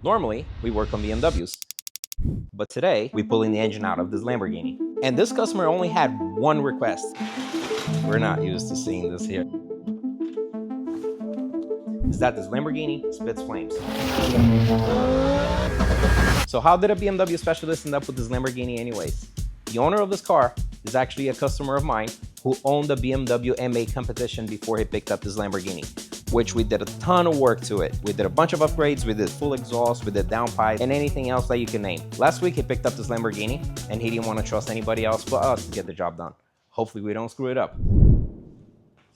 Normally, we work on BMWs, but today we're pulling the engine out of this Lamborghini. And this customer only had one request. We're not used to seeing this here. Is that this Lamborghini spits flames. So how did a BMW specialist end up with this Lamborghini anyways? The owner of this car is actually a customer of mine who owned the BMW M8 competition before he picked up this Lamborghini, which we did a ton of work to it. We did a bunch of upgrades, we did full exhaust, we did downpipe, and anything else that you can name. Last week he picked up this Lamborghini and he didn't want to trust anybody else but us to get the job done. Hopefully we don't screw it up.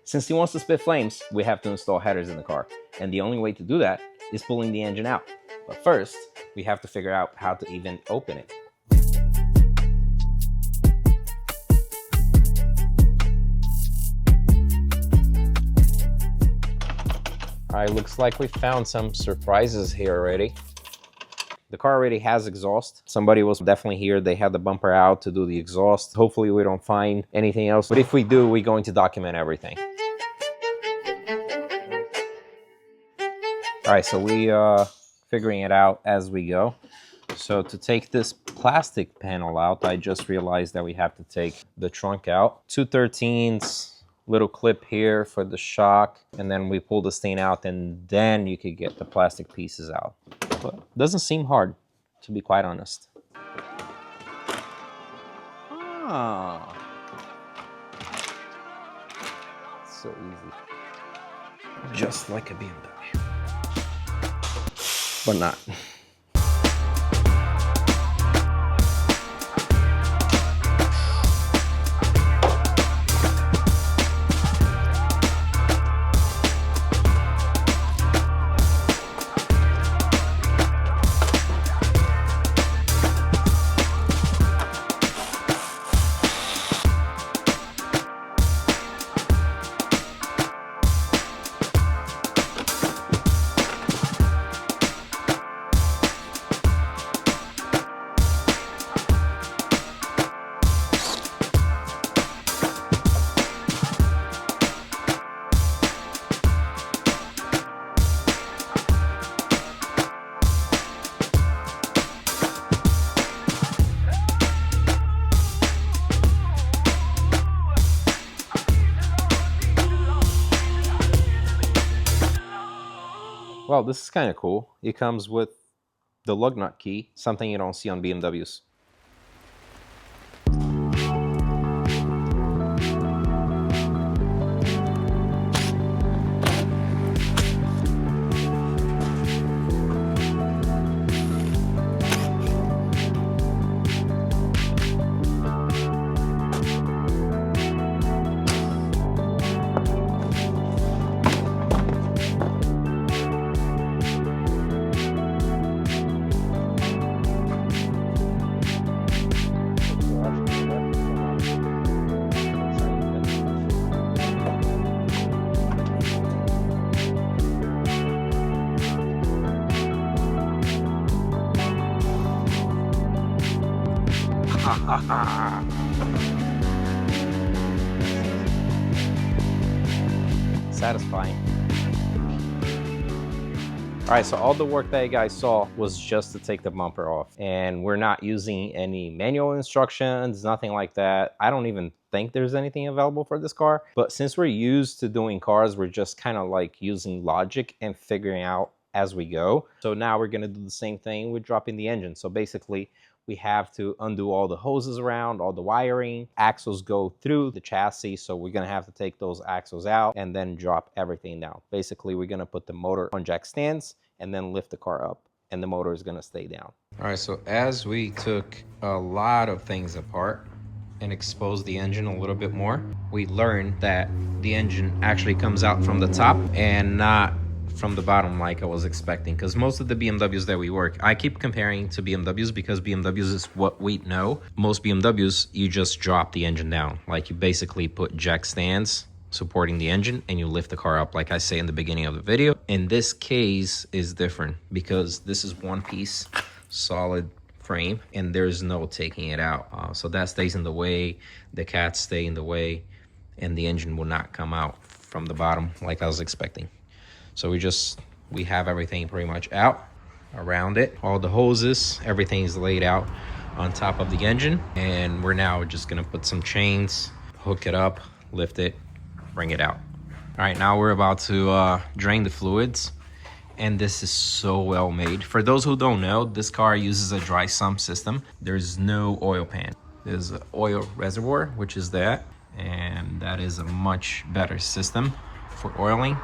Since he wants to spit flames, we have to install headers in the car. And the only way to do that is pulling the engine out. But first, we have to figure out how to even open it. All right, looks like we found some surprises here already. The car already has exhaust. Somebody was definitely here. They had the bumper out to do the exhaust. Hopefully we don't find anything else. But if we do, we're going to document everything. All right, so we figuring it out as we go. So to take this plastic panel out, I just realized that we have to take the trunk out. 2/13, little clip here for the shock, and then we pull the stain out, and then you could get the plastic pieces out. But it doesn't seem hard, to be quite honest. Ah, so easy. Just like a BMW. But not. Well, this is kind of cool. It comes with the lug nut key, something you don't see on BMWs. Satisfying. All right, so all the work that you guys saw was just to take the bumper off, and we're not using any manual instructions, nothing like that. I don't even think there's anything available for this car, but since we're used to doing cars, we're just kind of like using logic and figuring out as we go. So now we're gonna do the same thing with dropping the engine. So basically, we have to undo all the hoses around, all the wiring. Axles go through the chassis, so we're gonna have to take those axles out and then drop everything down. Basically, we're gonna put the motor on jack stands and then lift the car up, and the motor is gonna stay down. All right, so as we took a lot of things apart and exposed the engine a little bit more, we learned that the engine actually comes out from the top and not from the bottom like I was expecting, because most of the BMWs that we work, I keep comparing to BMWs because BMWs is what we know. Most BMWs, you just drop the engine down. Like you basically put jack stands supporting the engine and you lift the car up like I say in the beginning of the video. In this case is different because this is one piece solid frame and there's no taking it out. So that stays in the way, the cats stay in the way, and the engine will not come out from the bottom like I was expecting. So we have everything pretty much out. around it. All the hoses, everything is laid out on top of the engine. And we're now just gonna put some chains, hook it up, lift it, bring it out. All right, now we're about to drain the fluids. And this is so well made. For those who don't know, this car uses a dry sump system. There's no oil pan. There's an oil reservoir, which is that. And that is a much better system for oiling.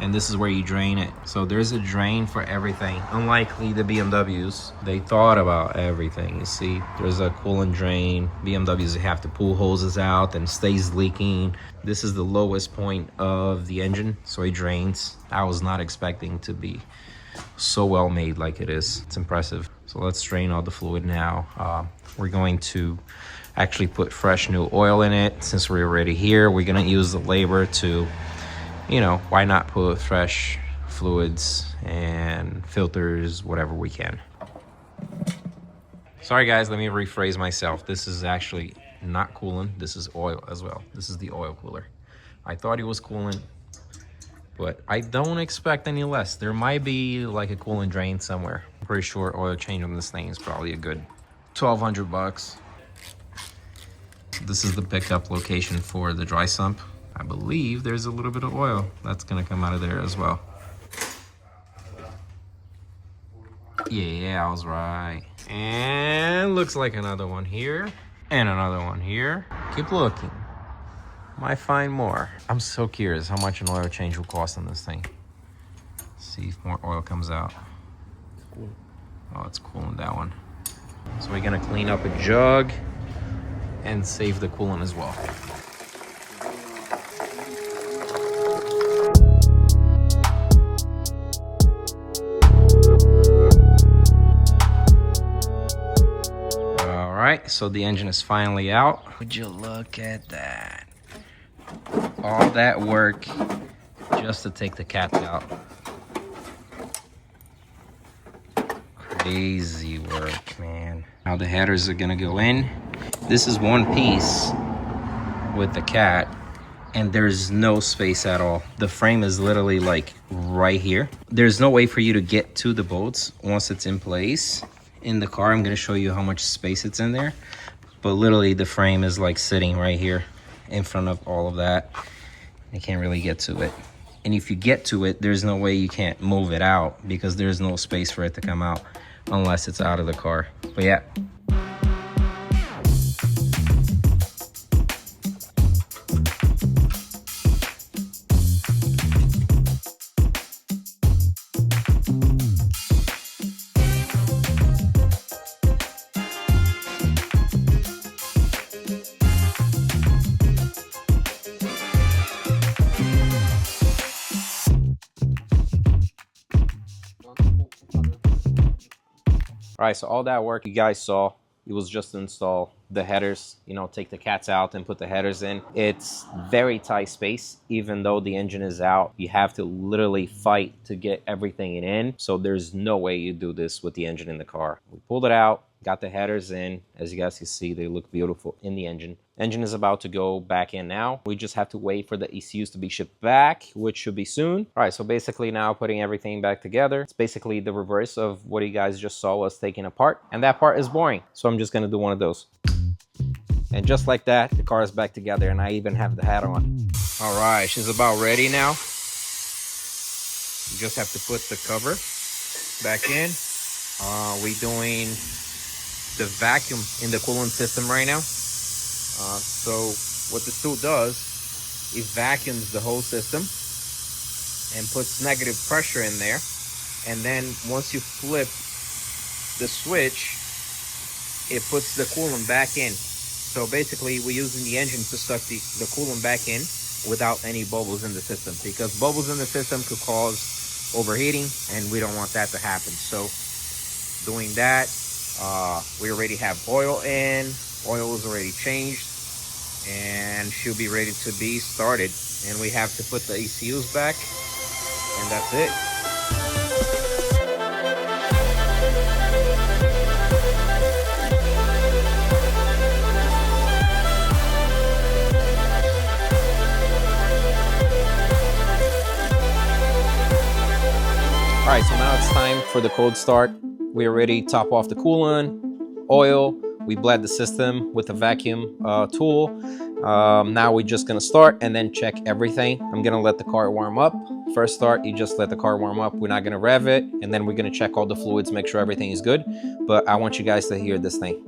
And this is where you drain it. So there's a drain for everything. Unlikely the BMWs, they thought about everything. You see, there's a coolant drain. BMWs have to pull hoses out and stays leaking. This is the lowest point of the engine, so it drains. I was not expecting to be so well made like it is. It's impressive. So let's drain all the fluid now. We're going to actually put fresh new oil in it. Since we're already here, we're gonna use the labor to, you know, why not put fresh fluids and filters, whatever we can. Sorry guys, let me rephrase myself. This is actually not coolant, this is oil as well. This is the oil cooler. I thought it was coolant, but I don't expect any less. There might be like a coolant drain somewhere. I'm pretty sure oil change on this thing is probably a good 1,200 bucks. This is the pickup location for the dry sump. I believe there's a little bit of oil that's gonna come out of there as well. Yeah, I was right. And looks like another one here and another one here. Keep looking. Might find more. I'm so curious how much an oil change will cost on this thing. See if more oil comes out. Oh, it's cooling that one. So we're gonna clean up a jug and save the coolant as well. All right, so the engine is finally out. Would you look at that? All that work just to take the cats out. Crazy work, man. Now the headers are gonna go in. This is one piece with the cat, and there's no space at all. The frame is literally like right here. There's no way for you to get to the bolts once it's in place. In the car, I'm gonna show you how much space it's in there, but literally the frame is like sitting right here in front of all of that. You can't really get to it. And if you get to it, there's no way you can't move it out because there's no space for it to come out unless it's out of the car. But yeah. All right, so all that work you guys saw, it was just to install the headers, you know, take the cats out and put the headers in. It's very tight space. Even though the engine is out, you have to literally fight to get everything in. So there's no way you do this with the engine in the car. We pulled it out, got the headers in. As you guys can see, they look beautiful in the engine. Engine is about to go back in now. We just have to wait for the ECUs to be shipped back, which should be soon. All right, so basically now putting everything back together. It's basically the reverse of what you guys just saw us taking apart. And that part is boring. So I'm just gonna do one of those. And just like that, the car is back together and I even have the hat on. All right, she's about ready now. You just have to put the cover back in. We doing the vacuum in the coolant system right now. So what this tool does, it vacuums the whole system and puts negative pressure in there. And then once you flip the switch, it puts the coolant back in. So basically we're using the engine to suck the coolant back in without any bubbles in the system, because bubbles in the system could cause overheating and we don't want that to happen. So doing that, we already have oil in. Oil is already changed and she'll be ready to be started. And we have to put the ECUs back and that's it. right, so now it's time for the cold start. We already top off the coolant, oil. We bled the system with a vacuum tool. Now we're just gonna start and then check everything. I'm gonna let the car warm up. First start, you just let the car warm up. We're not gonna rev it, and then we're gonna check all the fluids, make sure everything is good. But I want you guys to hear this thing.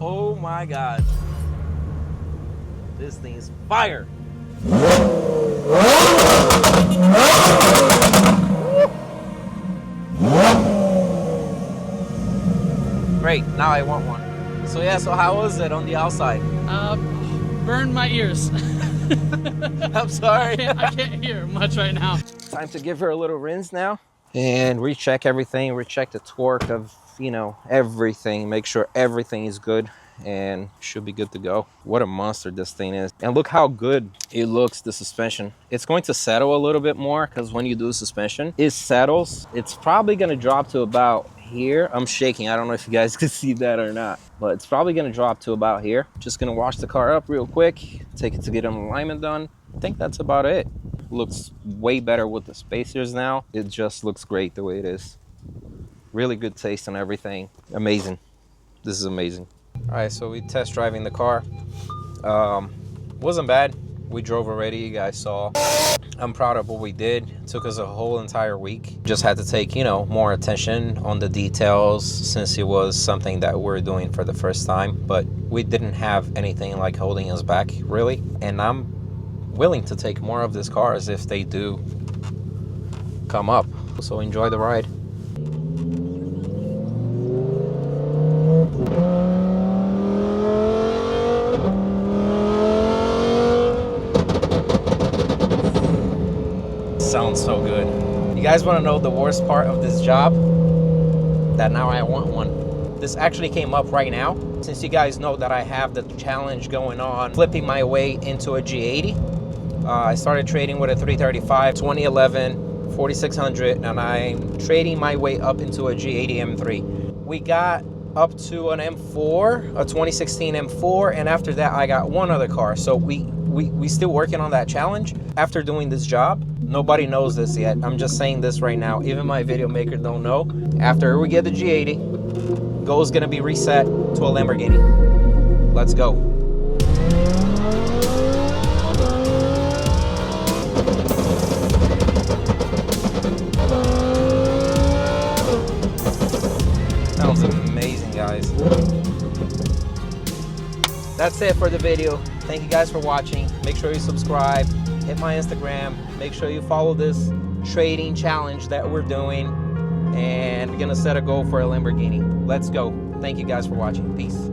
Oh my God. This thing is fire. Great, now I want one. So yeah, so how was it on the outside? Burned my ears. I'm sorry. I can't hear much right now. Time to give her a little rinse now. And recheck everything, recheck the torque of, you know, everything. Make sure everything is good and should be good to go. What a monster this thing is. And look how good it looks, the suspension. It's going to settle a little bit more because when you do suspension, it settles. It's probably going to drop to about here. I'm shaking. I don't know if you guys can see that or not, but it's probably going to drop to about here. Just going to wash the car up real quick, take it to get an alignment done. I think that's about it. Looks way better with the spacers now. It just looks great the way it is. Really good taste and everything. Amazing. This is amazing. All right, so we test driving the car. Wasn't bad. We drove already, you guys saw. I'm proud of what we did. It took us a whole entire week. Just had to take, you know, more attention on the details since it was something that we're doing for the first time, but we didn't have anything like holding us back really. And I'm willing to take more of these cars if they do come up. So enjoy the ride. Sounds so good. You guys want to know the worst part of this job? That now I want one. This actually came up right now. Since you guys know that I have the challenge going on, flipping my way into a G80. I started trading with a 335, 2011, 4600, and I'm trading my way up into a G80 M3. We got up to an M4, a 2016 M4, and after that I got one other car. So we still working on that challenge. After doing this job, nobody knows this yet. I'm just saying this right now. Even my video maker don't know. After we get the G80, goal is gonna be reset to a Lamborghini. Let's go. Sounds amazing, guys. That's it for the video. Thank you guys for watching. Make sure you subscribe, hit my Instagram, make sure you follow this trading challenge that we're doing, and we're gonna set a goal for a Lamborghini. Let's go. Thank you guys for watching. Peace.